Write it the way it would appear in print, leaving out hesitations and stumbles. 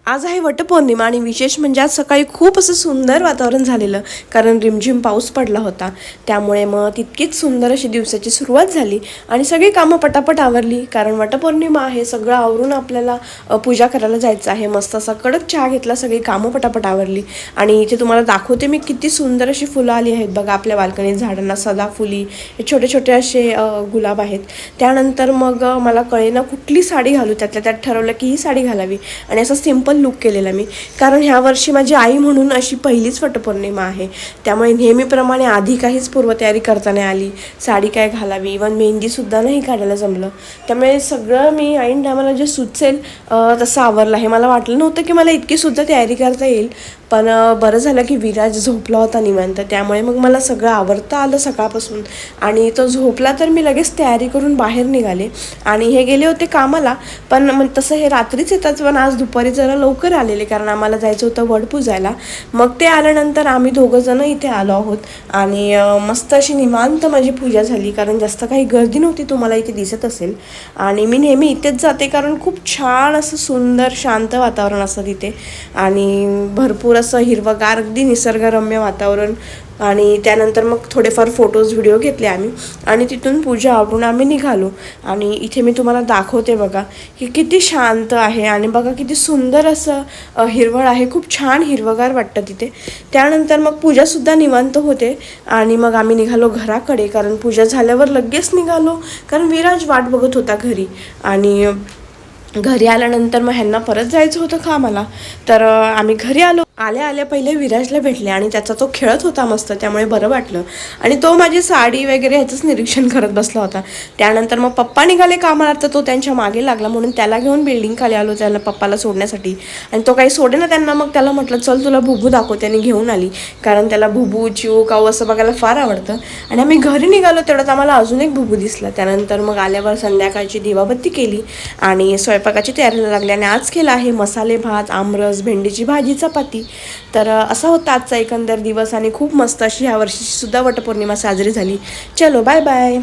आज आहे वटपौर्णिमा आणि विशेष म्हणजे आज सकाळी खूप असं सुंदर वातावरण झालेलं, कारण रिमझिम पाऊस पडला होता. त्यामुळे मग तितकीच सुंदर अशी दिवसाची सुरुवात झाली आणि सगळी कामं पटापट आवरली, कारण वटपौर्णिमा आहे. सगळं आवरून आपल्याला पूजा करायला जायचं आहे. मस्त असा कडक चहा घेतला, सगळी कामं पटापट आवरली. आणि इथे तुम्हाला दाखवते मी किती सुंदर अशी फुलं आली आहेत बघा. आपल्या बाल्कनीत झाडांना सदाफुली, हे छोटे छोटे असे गुलाब आहेत. त्यानंतर मग मला कळेना कुठली साडी घालू, त्यातल्या त्यात ठरवलं की ही साडी घालावी आणि असं सिंपल लुक केलेला मी, कारण ह्या वर्षी माझी आई म्हणून अशी पहिलीच वटपौर्णिमा आहे. त्यामुळे नेहमीप्रमाणे आधी काहीच पूर्वतयारी करता नाही आली. साडी काय घालावी, इवन मेहंदीसुद्धा नाही काढायला जमलं. त्यामुळे सगळं मी ऐन टायमाला जे सुचेल तसं आवरलं आहे. मला वाटलं नव्हतं की मला इतकीसुद्धा तयारी करता येईल, पण बरं झालं की विराज झोपला होता निवांत. त्यामुळे मग मला सगळं आवरता आलं सकाळपासून. आणि तो झोपला तर मी लगेच तयारी करून बाहेर निघाले. आणि हे गेले होते कामाला, पण मग तसं हे रात्रीच येतात, पण आज दुपारी जरा लवकर आलेले, कारण आम्हाला जायचं होतं वड पूजायला. मग ते आल्यानंतर आम्ही दोघंजणं इथे आलो आहोत आणि मस्त अशी निवांत माझी पूजा झाली, कारण जास्त काही गर्दी नव्हती, तुम्हाला इथे दिसत असेल. आणि मी नेहमी इथेच जाते, कारण खूप छान असं सुंदर शांत वातावरण असतं तिथे आणि भरपूर असं हिरवंगार अगदी निसर्गरम्य वातावरण. आणि त्यानंतर मग थोडेफार फोटोज व्हिडिओ घेतले आम्ही आणि तिथून पूजा आवरून आम्ही निघालो. आणि इथे मी तुम्हाला दाखवते बघा की किती शांत आहे आणि बघा किती सुंदर असं हिरवळ आहे. खूप छान हिरवगार वाटतं तिथे. त्यानंतर मग पूजासुद्धा निवांत होते आणि मग आम्ही निघालो घराकडे, कारण पूजा झाल्यावर लगेच निघालो, कारण विराज वाट बघत होता घरी. आणि घरी आल्यानंतर मग ह्यांना परत जायचं होतं कामाला, तर आम्ही घरी आलो. आल्या आल्या पहिले विराजला भेटले आणि त्याचा तो खेळत होता मस्त, त्यामुळे बरं वाटलं. आणि तो माझी साडी वगैरे ह्याचंच निरीक्षण करत बसला होता. त्यानंतर मग पप्पा निघाले कामाला, तर तो त्यांच्या मागे लागला, म्हणून त्याला घेऊन बिल्डिंग खाली आलो त्याला पप्पाला सोडण्यासाठी. आणि तो काही सोडे ना त्यांना. मग त्याला म्हटलं चल तुला भुबू दाखव, त्याने घेऊन आली, कारण त्याला भुबू चिऊ काऊ असं बघायला फार आवडतं. आणि आम्ही घरी निघालो तेवढ्यात आम्हाला अजून एक भुबू दिसला. त्यानंतर मग आल्यावर संध्याकाळची दिवाबत्ती केली आणि स्वयंपाकाची तयारीला लागली. आणि आज केला आहे मसाले भात, आमरस, भेंडीची भाजी, चपाती. तर असा होता आजचा एकंदर दिवस आणि खूप मस्त अशी ह्या वर्षीची सुद्धा वटपौर्णिमा साजरी झाली. चलो बाय बाय.